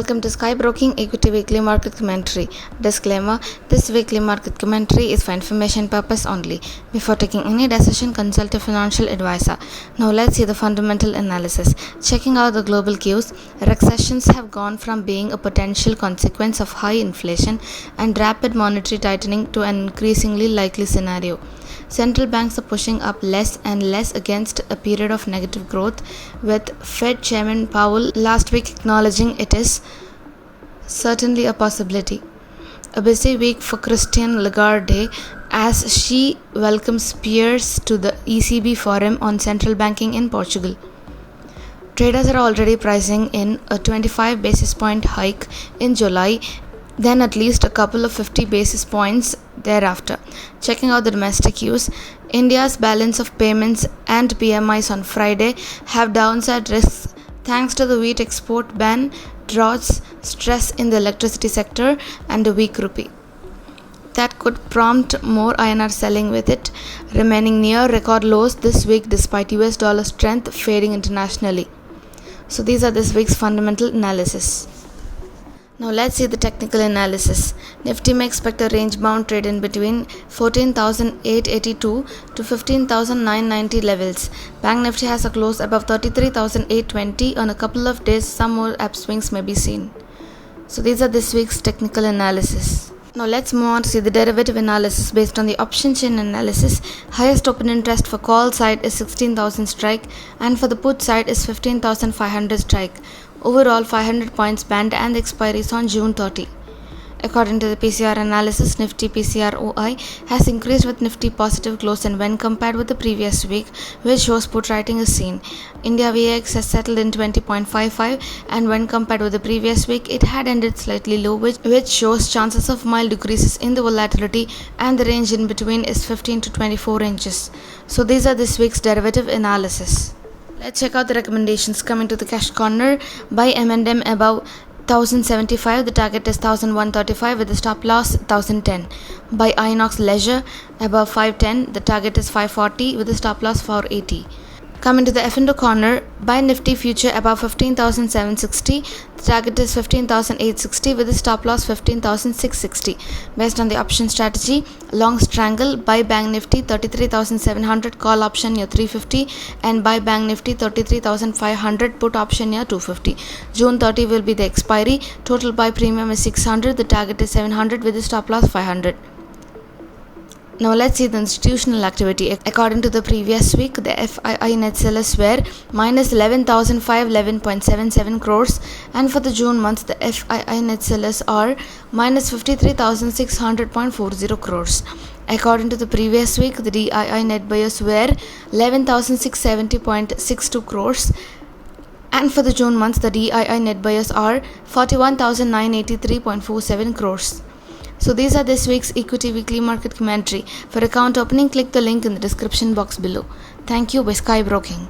Welcome to Sky Broking Equity Weekly Market Commentary. Disclaimer: this weekly market commentary is for information purpose only. Before taking any decision, consult a financial advisor. Now let's see the fundamental analysis. Checking out the global cues, recessions have gone from being a potential consequence of high inflation and rapid monetary tightening to an increasingly likely scenario. Central banks are pushing up less and less against a period of negative growth, with Fed Chairman Powell last week acknowledging it is certainly a possibility. A busy week for Christine Lagarde as she welcomes peers to the ECB forum on central banking in Portugal. Traders are already pricing in a 25 basis point hike in July, then at least a couple of 50 basis points thereafter. Checking out the domestic cues, India's balance of payments and PMIs on Friday have downside risks thanks to the wheat export ban, droughts, stress in the electricity sector, and a weak rupee. That could prompt more INR selling, with it remaining near record lows this week despite US dollar strength fading internationally. So these are this week's fundamental analysis. Now let's see the technical analysis. NIFTY may expect a range-bound trade in between 14,882 to 15,990 levels. Bank Nifty has a close above 33,820. On a couple of days, some more upswings may be seen. So these are this week's technical analysis. Now let's move on to see the derivative analysis based on the option chain analysis. Highest open interest for call side is 16,000 strike, and for the put side is 15,500 strike. Overall 500 points band, and the expiry is on June 30. According to the PCR analysis, Nifty PCROI has increased with Nifty positive close and when compared with the previous week, which shows put writing is seen. India VX has settled in 20.55, and when compared with the previous week, it had ended slightly low, which shows chances of mild decreases in the volatility, and the range in between is 15 to 24 inches. So these are this week's derivative analysis. Let's check out the recommendations. Coming to the cash corner, buy M&M above 1075, the target is 1135 with the stop loss 1010. Buy Inox Leisure above 510, the target is 540 with the stop loss 480. Coming to the F&O corner, buy Nifty Future above 15,760, the target is 15,860 with the stop loss 15,660. Based on the option strategy, long strangle, buy Bank Nifty 33,700, call option near 350, and buy Bank Nifty 33,500, put option near 250. June 30 will be the expiry. Total buy premium is 600, the target is 700 with the stop loss 500. Now let's see the institutional activity. According to the previous week, the FII net sellers were minus 11,511.77 crores, and for the June month, the FII net sellers are minus 53,600.40 crores. According to the previous week, the DII net buyers were 11,670.62 crores. And for the June month, the DII net buyers are 41,983.47 crores. So these are this week's Equity Weekly Market Commentary. For account opening, click the link in the description box below. Thank you by Sky Broking.